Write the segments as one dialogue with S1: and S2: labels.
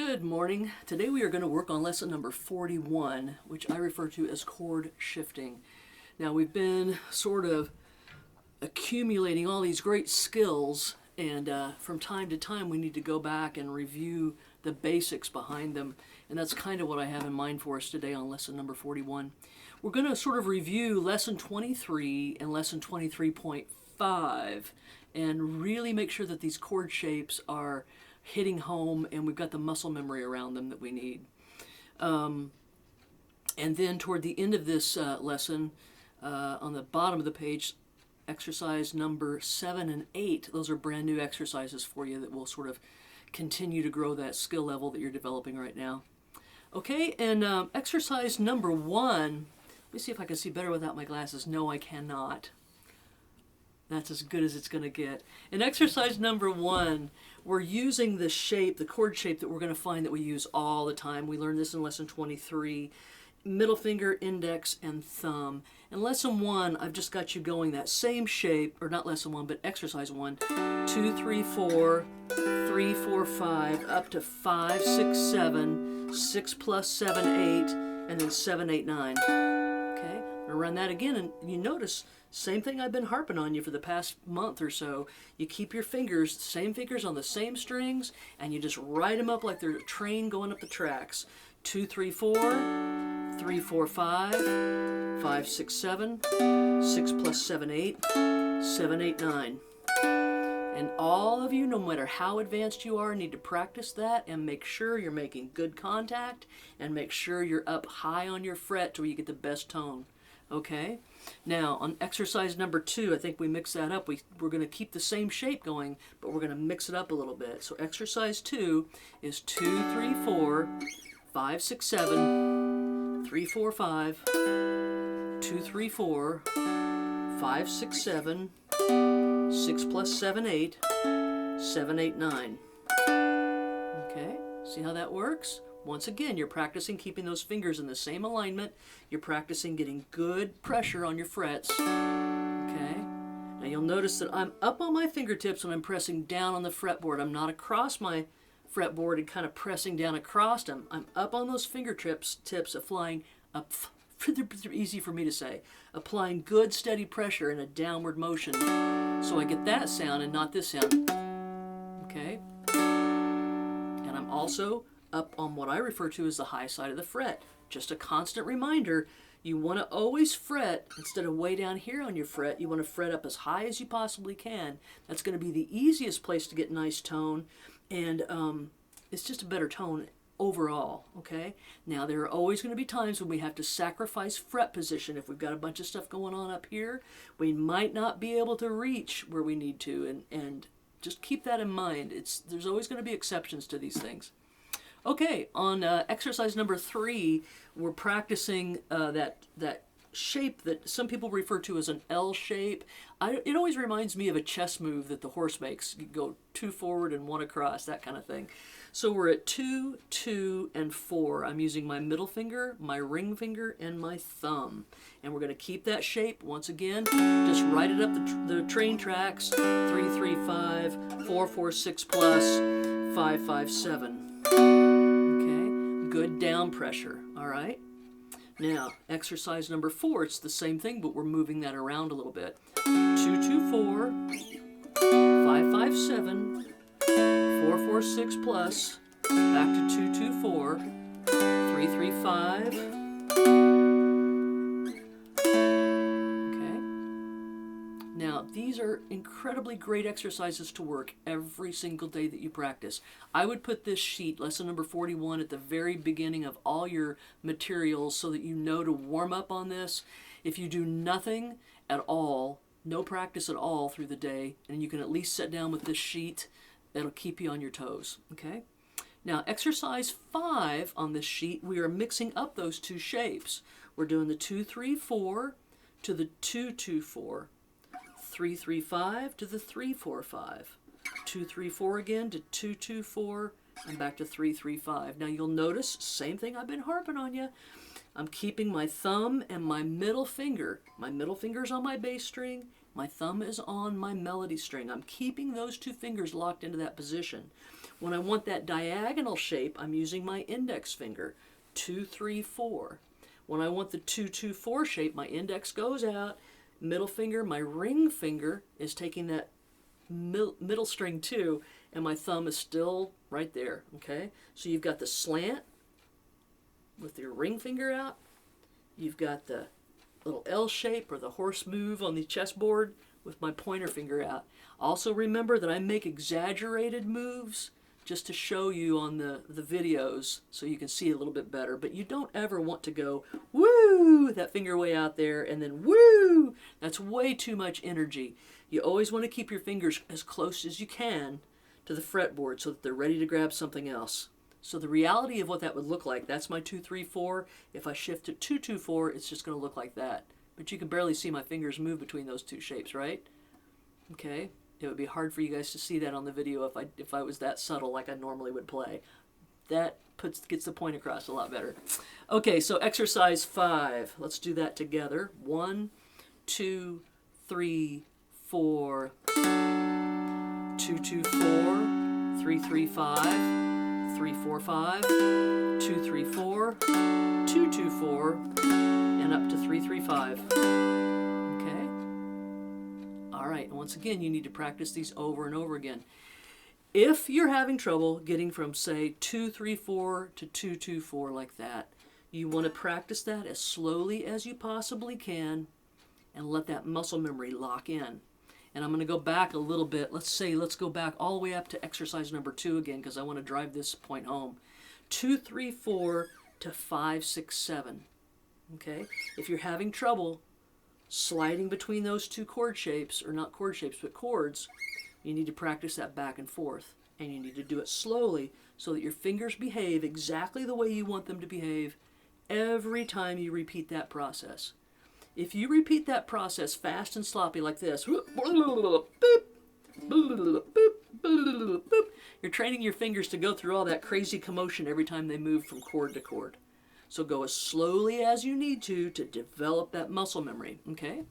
S1: Good morning. Today we are going to work on lesson number 41, which I refer to as chord shifting. Now we've been sort of accumulating all these great skills, and from time to time we need to go back and review the basics behind them, and that's kind of what I have in mind for us today on lesson number 41. We're going to sort of review lesson 23 and lesson 23.5 and really make sure that these chord shapes are hitting home and we've got the muscle memory around them that we need. And then toward the end of this lesson, on the bottom of the page, exercise number 7 and 8, those are brand new exercises for you that will sort of continue to grow that skill level that you're developing right now. Okay, and exercise number 1, let me see if I can see better without my glasses. No, I cannot. That's as good as it's going to get. In exercise number 1, we're using the shape, the chord shape that we're going to find that we use all the time. We learned this in lesson 23. Middle finger, index, and thumb. In lesson 1, I've just got you going that same shape, or not lesson 1, but exercise 1. 2, 3, 4, 3, 4, 5, up to 5, 6, 7, 6 plus 7, 8, and then 7, 8, 9. Okay, I'm going to run that again, and you notice, same thing I've been harping on you for the past month or so. You keep your fingers, same fingers on the same strings, and you just ride them up like they're a train going up the tracks. 2, 3, 4, 3, 4, 5, 5, 6, 7, 6 plus 7, 8, 7, 8, 9. And all of you, no matter how advanced you are, need to practice that and make sure you're making good contact and make sure you're up high on your fret to where you get the best tone. Okay? Now, on exercise number 2, I think we mix that up. We're going to keep the same shape going, but we're going to mix it up a little bit. So exercise 2 is 2, 3, 4, 5, 6, 7, 3, 4, 5, 2, 3, 4, 5, 6, 7, 6 plus 7, 8, 7, 8, 9. Okay, see how that works? Once again, you're practicing keeping those fingers in the same alignment. You're practicing getting good pressure on your frets. Okay? Now you'll notice that I'm up on my fingertips and I'm pressing down on the fretboard. I'm not across my fretboard and kind of pressing down across them. I'm up on those fingertips, applying up, easy for me to say, applying good steady pressure in a downward motion. So I get that sound and not this sound. Okay? And I'm also up on what I refer to as the high side of the fret. Just a constant reminder, you want to always fret, instead of way down here on your fret, you want to fret up as high as you possibly can. That's going to be the easiest place to get nice tone, and it's just a better tone overall, okay? Now, there are always going to be times when we have to sacrifice fret position. If we've got a bunch of stuff going on up here, we might not be able to reach where we need to, and just keep that in mind. There's always going to be exceptions to these things. Okay, on exercise number 3, we're practicing that shape that some people refer to as an L shape. It always reminds me of a chess move that the horse makes. You go 2 forward and 1 across, that kind of thing. So we're at 2, 2, and 4. I'm using my middle finger, my ring finger, and my thumb. And we're going to keep that shape once again. Just ride it up the train tracks. 3, 3, 5, 4, 4, 6 plus, 5, 5, 7. Good down pressure, all right? Now, exercise number 4, it's the same thing, but we're moving that around a little bit. 2, 2, 4, 5, 5, 7, 4, 4, 6 plus, back to 2, 2, 4, 3, 3, 5. Now, these are incredibly great exercises to work every single day that you practice. I would put this sheet, lesson number 41, at the very beginning of all your materials so that you know to warm up on this. If you do nothing at all, no practice at all through the day, and you can at least sit down with this sheet, that'll keep you on your toes, okay? Now, exercise 5 on this sheet, we are mixing up those two shapes. We're doing the 2, 3, 4 to the 2, 2, 4. 3, 3, 5 to the 3, 4, 5. 2, 3, 4 again to 2, 2, 4, and back to 3, 3, 5. Now you'll notice, same thing I've been harping on you. I'm keeping my thumb and my middle finger. My middle finger's on my bass string. My thumb is on my melody string. I'm keeping those two fingers locked into that position. When I want that diagonal shape, I'm using my index finger, 2, 3, 4. When I want the 2, 2, 4 shape, my index goes out, middle finger, my ring finger is taking that middle string 2, and my thumb is still right there, okay? So you've got the slant with your ring finger out. You've got the little L shape or the horse move on the chessboard with my pointer finger out. Also remember that I make exaggerated moves just to show you on the videos so you can see a little bit better. But you don't ever want to go, woo, that finger way out there, and then woo. That's way too much energy. You always want to keep your fingers as close as you can to the fretboard so that they're ready to grab something else. So the reality of what that would look like, that's my 2, 3, 4. If I shift to 2, 2, 4, it's just going to look like that. But you can barely see my fingers move between those two shapes, right? Okay. It would be hard for you guys to see that on the video if I was that subtle like I normally would play. That gets the point across a lot better. Okay, so exercise 5. Let's do that together. 1, 2, 3, 4. 2, 2, 4. 3, 3, 5. 3, 4, 5. 2, 3, 4. 2, 2, 4. And up to 3, 3, 5. All right, and once again, you need to practice these over and over again. If you're having trouble getting from, say, 2, 3, 4 to 2, 2, 4 like that, you want to practice that as slowly as you possibly can and let that muscle memory lock in. And I'm going to go back a little bit. Let's go back all the way up to exercise number 2 again because I want to drive this point home. 2, 3, 4 to 5, 6, 7. Okay? If you're having trouble sliding between those two chord shapes, or not chord shapes, but chords, you need to practice that back and forth. And you need to do it slowly so that your fingers behave exactly the way you want them to behave every time you repeat that process. If you repeat that process fast and sloppy like this, you're training your fingers to go through all that crazy commotion every time they move from chord to chord. So go as slowly as you need to develop that muscle memory, okay?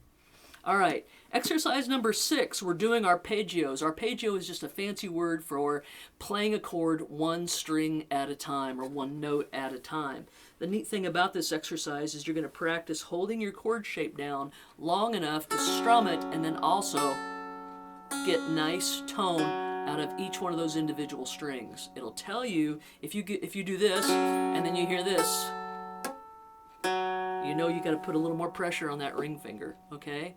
S1: All right, exercise number 6, we're doing arpeggios. Arpeggio is just a fancy word for playing a chord one string at a time or one note at a time. The neat thing about this exercise is you're going to practice holding your chord shape down long enough to strum it and then also get nice tone out of each one of those individual strings. It'll tell you if you do this and then you hear this, you know you got to put a little more pressure on that ring finger, okay?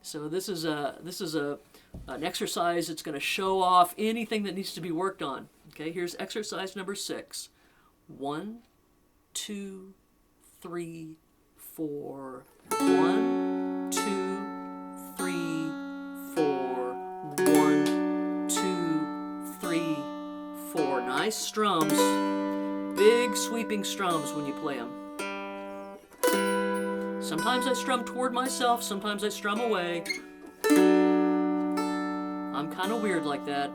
S1: So this is an exercise that's going to show off anything that needs to be worked on. Okay, here's exercise number 6. 1, 2, 3, 4. 1, 2, 3, 4. 1, 2, 3, 4. Nice strums. Big sweeping strums when you play them. Sometimes I strum toward myself, sometimes I strum away. I'm kind of weird like that.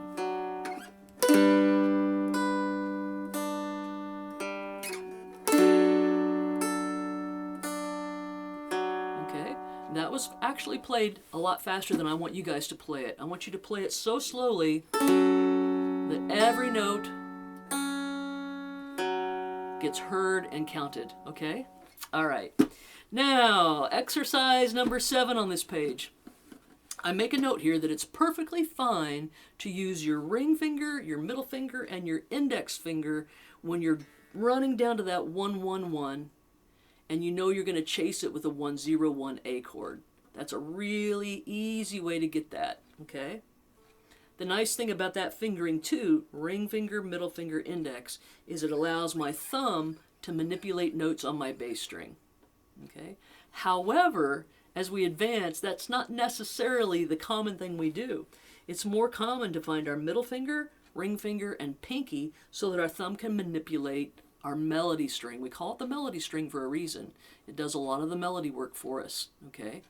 S1: Okay, that was actually played a lot faster than I want you guys to play it. I want you to play it so slowly that every note gets heard and counted, okay? All right. Now, exercise number 7 on this page. I make a note here that it's perfectly fine to use your ring finger, your middle finger, and your index finger when you're running down to that 1, 1, 1, and you know you're going to chase it with a 1, 0, 1 A chord. That's a really easy way to get that, okay? The nice thing about that fingering too, ring finger, middle finger, index, is it allows my thumb to manipulate notes on my bass string. Okay. However, as we advance, that's not necessarily the common thing we do. It's more common to find our middle finger, ring finger, and pinky so that our thumb can manipulate our melody string. We call it the melody string for a reason. It does a lot of the melody work for us. Okay.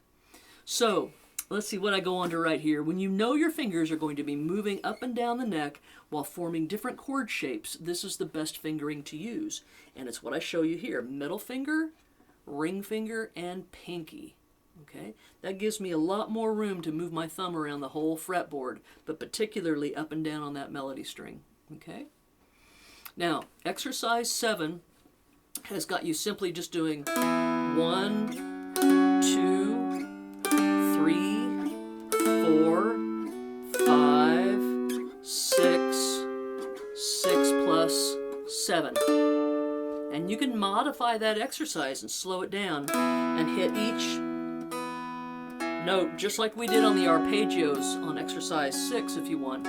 S1: So let's see what I go on to write here. When you know your fingers are going to be moving up and down the neck while forming different chord shapes, this is the best fingering to use. And it's what I show you here. Middle finger, ring finger, and pinky. Okay, that gives me a lot more room to move my thumb around the whole fretboard, but particularly up and down on that melody string. Okay? Now, exercise 7 has got you simply just doing 1, 2, 3, 4, 5, 6, 6 plus 7. And you can modify that exercise and slow it down and hit each note just like we did on the arpeggios on exercise 6 if you want.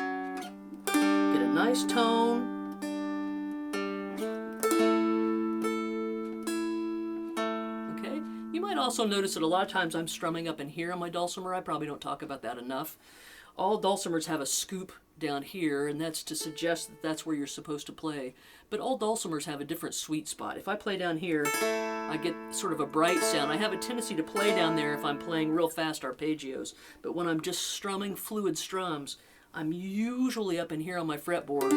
S1: Get a nice tone. Okay? You might also notice that a lot of times I'm strumming up in here on my dulcimer. I probably don't talk about that enough. All dulcimers have a scoop down here, and that's to suggest that that's where you're supposed to play. But all dulcimers have a different sweet spot. If I play down here, I get sort of a bright sound. I have a tendency to play down there if I'm playing real fast arpeggios. But when I'm just strumming fluid strums, I'm usually up in here on my fretboard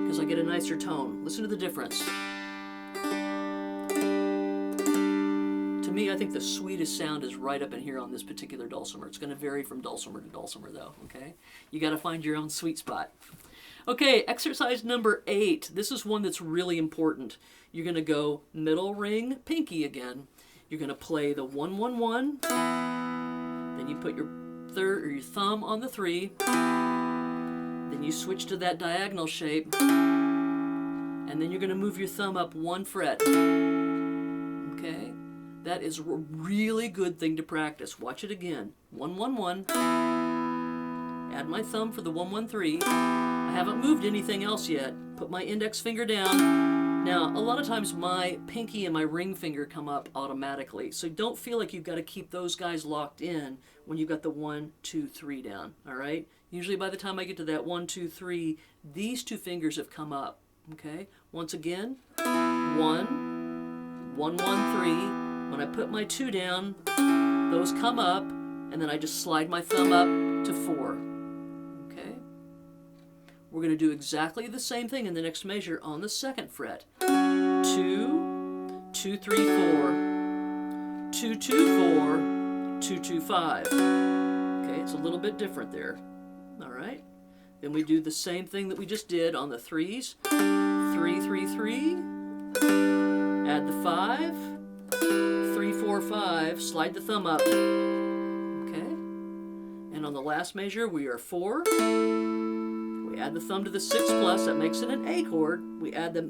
S1: because I get a nicer tone. Listen to the difference. To me, I think the sweetest sound is right up in here on this particular dulcimer. It's going to vary from dulcimer to dulcimer, though, okay? You got to find your own sweet spot. Okay, exercise number 8. This is one that's really important. You're going to go middle ring, pinky again. You're going to play the 1, 1, 1. Then you put your thumb on the 3. Then you switch to that diagonal shape. And then you're going to move your thumb up 1 fret. Okay? That is a really good thing to practice. Watch it again. 1, 1, 1. Add my thumb for the 1, 1, 3. I haven't moved anything else yet. Put my index finger down. Now, a lot of times my pinky and my ring finger come up automatically. So don't feel like you've got to keep those guys locked in when you've got the 1, 2, 3 down. All right? Usually by the time I get to that 1, 2, 3, these 2 fingers have come up. Okay? Once again, 1, 1, 1, 3. When I put my 2 down, those come up, and then I just slide my thumb up to 4. Okay? We're going to do exactly the same thing in the next measure on the 2nd fret. 2, 2, 3, 4, 2, 2, 4, 2, 2, 5. Okay, it's a little bit different there. All right? Then we do the same thing that we just did on the 3s. 3, 3, 3. Add the 5. 3, 4, 5, slide the thumb up. Okay? And on the last measure, we are 4. We add the thumb to the 6 plus, that makes it an A chord. We add the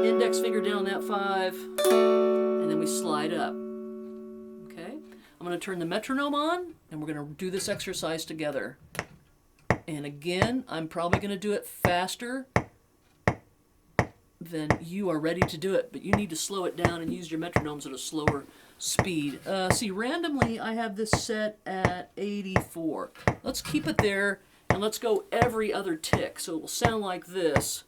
S1: index finger down that 5, and then we slide up. Okay? I'm going to turn the metronome on, and we're going to do this exercise together. And again, I'm probably going to do it faster then you are ready to do it, but you need to slow it down and use your metronomes at a slower speed. See, randomly I have this set at 84. Let's keep it there, and let's go every other tick, so it will sound like this.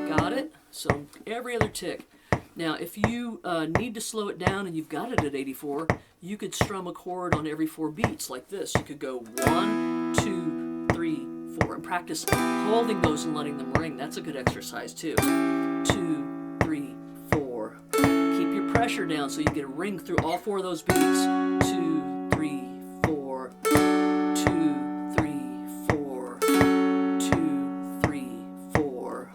S1: Got it? So every other tick. Now, if you need to slow it down and you've got it at 84, you could strum a chord on every 4 beats like this. You could go 1, 2, 3, 4, and practice holding those and letting them ring. That's a good exercise too. 2, 3, 4. Keep your pressure down so you get a ring through all 4 of those beats. 2, 3, 4. 2, 3, 4. 2, 3, 4.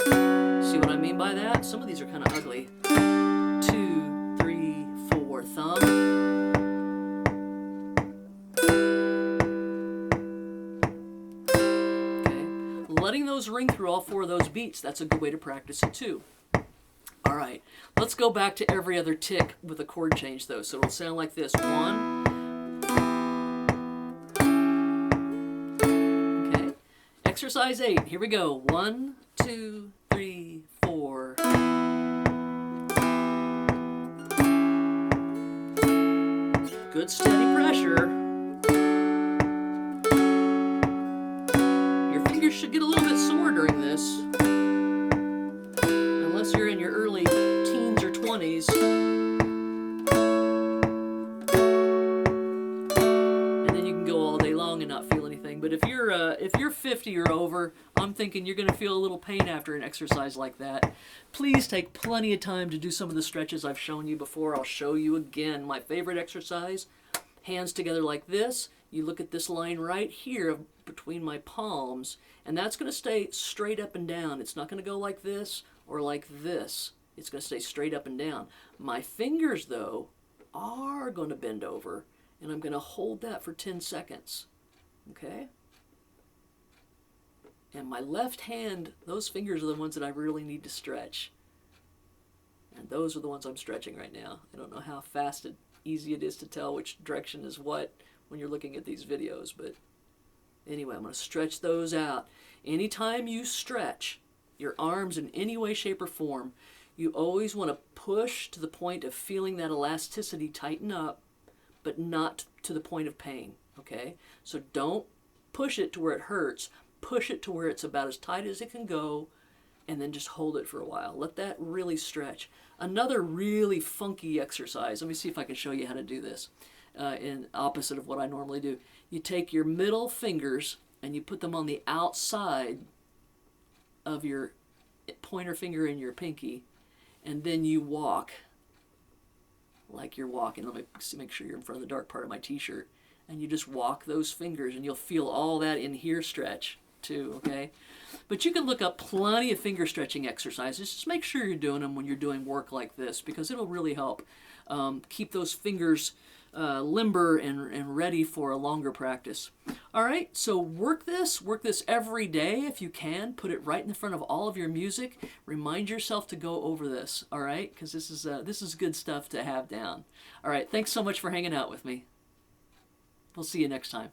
S1: See what I mean by that? Some of these are kind of ugly. 2, 3, 4, thumb. Letting those ring through all 4 of those beats, that's a good way to practice it too. All right, let's go back to every other tick with a chord change though. So it'll sound like this. 1. Okay. Exercise 8. Here we go. 1, 2, 3, 4. Good steady pressure. Should get a little bit sore during this, unless you're in your early teens or 20s. And then you can go all day long and not feel anything. But if you're 50 or over, I'm thinking you're going to feel a little pain after an exercise like that. Please take plenty of time to do some of the stretches I've shown you before. I'll show you again. My favorite exercise Hands together like this. You look at this line right here between my palms, and that's going to stay straight up and down. It's not going to go like this or like this. It's going to stay straight up and down. My fingers, though, are going to bend over, and I'm going to hold that for 10 seconds. Okay? And my left hand, those fingers are the ones that I really need to stretch. And those are the ones I'm stretching right now. I don't know how fast and easy it is to tell which direction is what when you're looking at these videos, but anyway, I'm going to stretch those out. Anytime you stretch your arms in any way, shape, or form, you always want to push to the point of feeling that elasticity tighten up, but not to the point of pain, okay? So don't push it to where it hurts. Push it to where it's about as tight as it can go, and then just hold it for a while. Let that really stretch. Another really funky exercise, let me see if I can show you how to do this in opposite of what I normally do. You take your middle fingers and you put them on the outside of your pointer finger and your pinky, and then you walk like you're walking. Let me make sure you're in front of the dark part of my t-shirt. And you just walk those fingers, and you'll feel all that in here stretch too, okay? But you can look up plenty of finger stretching exercises. Just make sure you're doing them when you're doing work like this, because it'll really help keep those fingers limber and ready for a longer practice. All right, so work this every day if you can. Put it right in the front of all of your music. Remind yourself to go over this, all right? Because this is good stuff to have down. All right, thanks so much for hanging out with me. We'll see you next time.